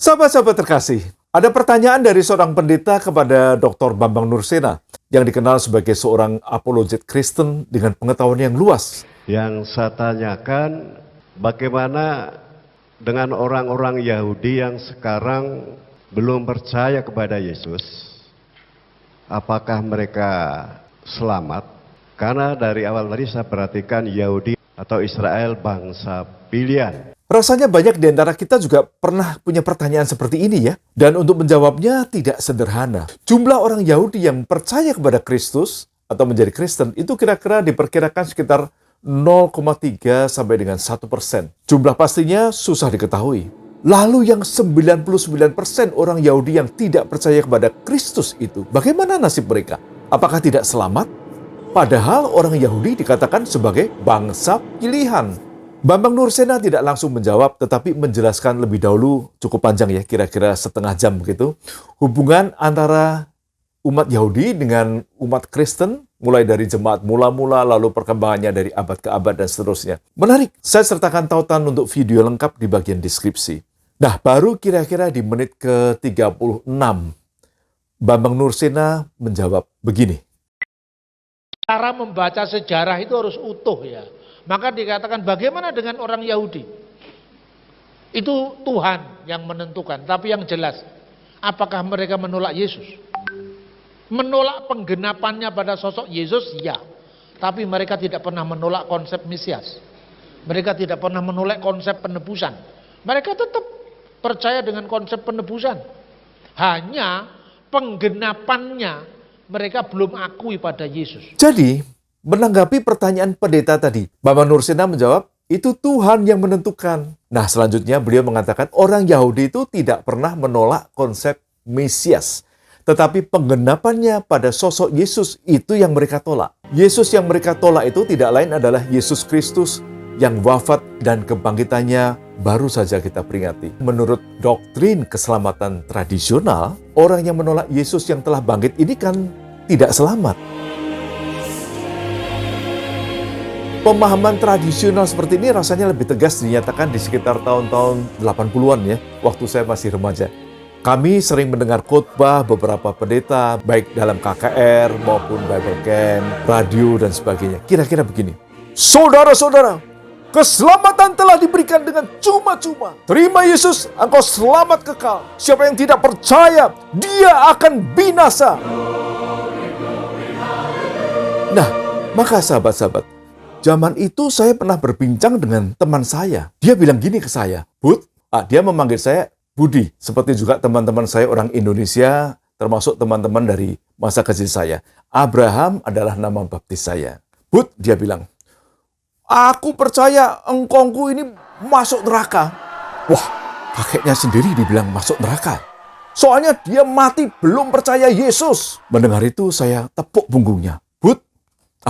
Sahabat-sahabat terkasih, ada pertanyaan dari seorang pendeta kepada Dr. Bambang Nursena yang dikenal sebagai seorang apologet Kristen dengan pengetahuan yang luas. Yang saya tanyakan, bagaimana dengan orang-orang Yahudi yang sekarang belum percaya kepada Yesus? Apakah mereka selamat? Karena dari awal tadi saya perhatikan Yahudi atau Israel bangsa pilihan. Rasanya banyak di antara kita juga pernah punya pertanyaan seperti ini ya. Dan untuk menjawabnya tidak sederhana. Jumlah orang Yahudi yang percaya kepada Kristus atau menjadi Kristen itu kira-kira diperkirakan sekitar 0,3 sampai dengan 1%. Jumlah pastinya susah diketahui. Lalu yang 99% orang Yahudi yang tidak percaya kepada Kristus itu, bagaimana nasib mereka? Apakah tidak selamat? Padahal orang Yahudi dikatakan sebagai bangsa pilihan. Bambang Nursena tidak langsung menjawab, tetapi menjelaskan lebih dahulu, cukup panjang ya, kira-kira setengah jam begitu, hubungan antara umat Yahudi dengan umat Kristen, mulai dari jemaat mula-mula, lalu perkembangannya dari abad ke abad, dan seterusnya. Menarik, saya sertakan tautan untuk video lengkap di bagian deskripsi. Nah, baru kira-kira di menit ke-36, Bambang Nursena menjawab begini. Cara membaca sejarah itu harus utuh ya. Maka dikatakan bagaimana dengan orang Yahudi? Itu Tuhan yang menentukan. Tapi yang jelas, apakah mereka menolak Yesus? Menolak penggenapannya pada sosok Yesus, ya. Tapi mereka tidak pernah menolak konsep Mesias. Mereka tidak pernah menolak konsep penebusan. Mereka tetap percaya dengan konsep penebusan. Hanya penggenapannya mereka belum akui pada Yesus. Jadi, menanggapi pertanyaan pendeta tadi, Bambang Nursena menjawab, itu Tuhan yang menentukan. Nah, selanjutnya beliau mengatakan orang Yahudi itu tidak pernah menolak konsep Mesias. Tetapi penggenapannya pada sosok Yesus itu yang mereka tolak. Yesus yang mereka tolak itu tidak lain adalah Yesus Kristus yang wafat dan kebangkitannya baru saja kita peringati. Menurut doktrin keselamatan tradisional, orang yang menolak Yesus yang telah bangkit ini kan tidak selamat. Pemahaman tradisional seperti ini rasanya lebih tegas dinyatakan di sekitar tahun-tahun 80-an ya, waktu saya masih remaja. Kami sering mendengar khotbah beberapa pendeta, baik dalam KKR maupun Bible Camp, radio dan sebagainya. Kira-kira begini, saudara-saudara, keselamatan telah diberikan dengan cuma-cuma. Terima Yesus, engkau selamat kekal. Siapa yang tidak percaya, dia akan binasa. Nah, maka sahabat-sahabat, zaman itu saya pernah berbincang dengan teman saya. Dia bilang gini ke saya, Bud, dia memanggil saya Budi. Seperti juga teman-teman saya orang Indonesia, termasuk teman-teman dari masa kecil saya. Abraham adalah nama baptis saya. Bud, dia bilang, aku percaya engkongku ini masuk neraka. Wah, kakeknya sendiri dibilang masuk neraka. Soalnya dia mati belum percaya Yesus. Mendengar itu saya tepuk punggungnya. Bud,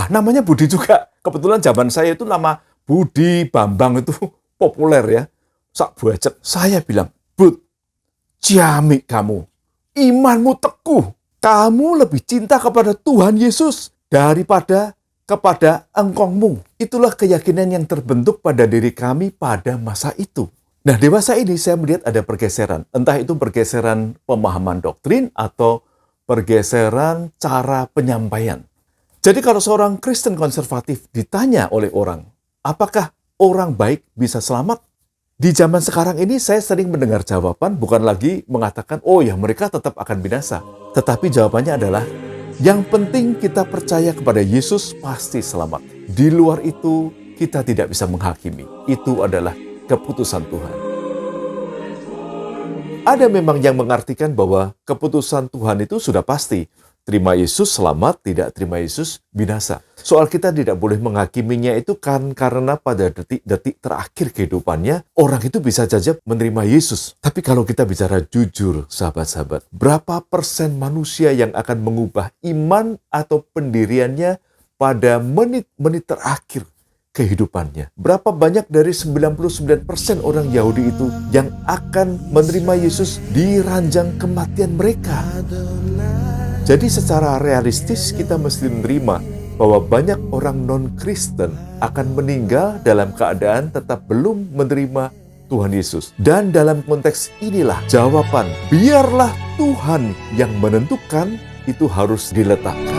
namanya Budi juga. Kebetulan zaman saya itu nama Budi Bambang itu populer ya. Sak buacet. Saya bilang, Bud, ciamik kamu. Imanmu teguh. Kamu lebih cinta kepada Tuhan Yesus daripada kepada engkongmu. Itulah keyakinan yang terbentuk pada diri kami pada masa itu. Nah, dewasa ini saya melihat ada pergeseran. Entah itu pergeseran pemahaman doktrin atau pergeseran cara penyampaian. Jadi kalau seorang Kristen konservatif ditanya oleh orang, apakah orang baik bisa selamat? Di zaman sekarang ini saya sering mendengar jawaban bukan lagi mengatakan, oh ya mereka tetap akan binasa. Tetapi jawabannya adalah, yang penting kita percaya kepada Yesus pasti selamat. Di luar itu kita tidak bisa menghakimi. Itu adalah keputusan Tuhan. Ada memang yang mengartikan bahwa keputusan Tuhan itu sudah pasti. Terima Yesus selamat, tidak terima Yesus binasa. Soal kita tidak boleh menghakiminya itu kan karena pada detik-detik terakhir kehidupannya, orang itu bisa saja menerima Yesus. Tapi kalau kita bicara jujur, sahabat-sahabat, berapa persen manusia yang akan mengubah iman atau pendiriannya pada menit-menit terakhir kehidupannya? Berapa banyak dari 99% orang Yahudi itu yang akan menerima Yesus di ranjang kematian mereka? Jadi secara realistis kita mesti menerima bahwa banyak orang non-Kristen akan meninggal dalam keadaan tetap belum menerima Tuhan Yesus. Dan dalam konteks inilah jawaban, biarlah Tuhan yang menentukan, itu harus diletakkan.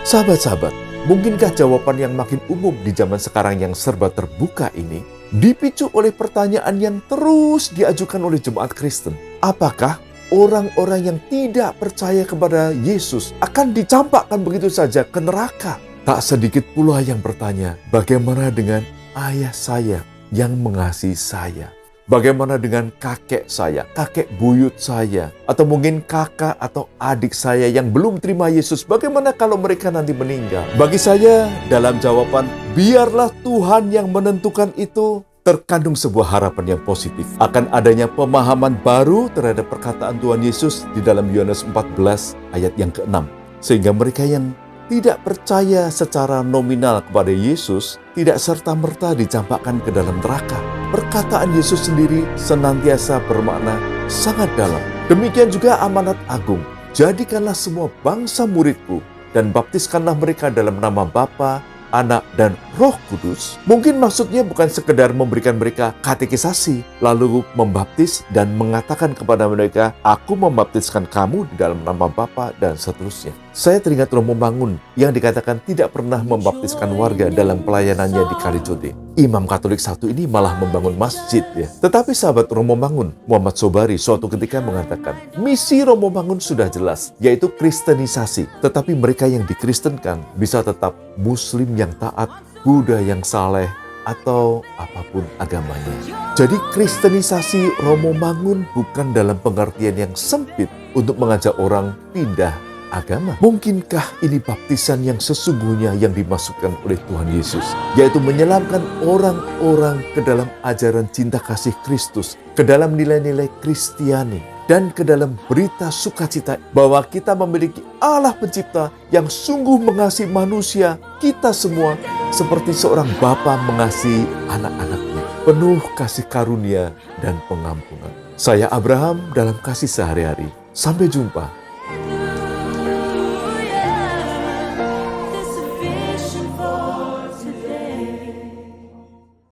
Sahabat-sahabat, mungkinkah jawaban yang makin umum di zaman sekarang yang serba terbuka ini dipicu oleh pertanyaan yang terus diajukan oleh jemaat Kristen? Apakah orang-orang yang tidak percaya kepada Yesus akan dicampakkan begitu saja ke neraka? Tak sedikit pula yang bertanya, bagaimana dengan ayah saya yang mengasihi saya? Bagaimana dengan kakek saya, kakek buyut saya, atau mungkin kakak atau adik saya yang belum terima Yesus? Bagaimana kalau mereka nanti meninggal? Bagi saya, dalam jawaban, biarlah Tuhan yang menentukan itu, terkandung sebuah harapan yang positif. Akan adanya pemahaman baru terhadap perkataan Tuhan Yesus di dalam Yohanes 14 ayat yang ke-6. Sehingga mereka yang tidak percaya secara nominal kepada Yesus tidak serta-merta dicampakkan ke dalam neraka. Perkataan Yesus sendiri senantiasa bermakna sangat dalam. Demikian juga amanat agung. Jadikanlah semua bangsa muridku dan baptiskanlah mereka dalam nama Bapa, Anak, dan Roh Kudus. Mungkin maksudnya bukan sekedar memberikan mereka katekisasi, lalu membaptis dan mengatakan kepada mereka, aku membaptiskan kamu di dalam nama Bapa, dan seterusnya. Saya teringat Romo Mangun yang dikatakan tidak pernah membaptiskan warga dalam pelayanannya di Kalijodo. Imam Katolik satu ini malah membangun masjid ya. Tetapi sahabat Romo Mangun, Muhammad Sobari, suatu ketika mengatakan, misi Romo Mangun sudah jelas, yaitu kristenisasi. Tetapi mereka yang dikristenkan bisa tetap Muslim yang taat, Buddha yang saleh, atau apapun agamanya. Jadi kristenisasi Romo Mangun bukan dalam pengertian yang sempit untuk mengajak orang pindah agama. Mungkinkah ini baptisan yang sesungguhnya yang dimasukkan oleh Tuhan Yesus, yaitu menyelamkan orang-orang ke dalam ajaran cinta kasih Kristus, ke dalam nilai-nilai Kristiani, dan ke dalam berita sukacita bahwa kita memiliki Allah pencipta yang sungguh mengasihi manusia, kita semua, seperti seorang bapa mengasihi anak-anaknya, penuh kasih karunia dan pengampunan. Saya Abraham dalam kasih sehari-hari. Sampai jumpa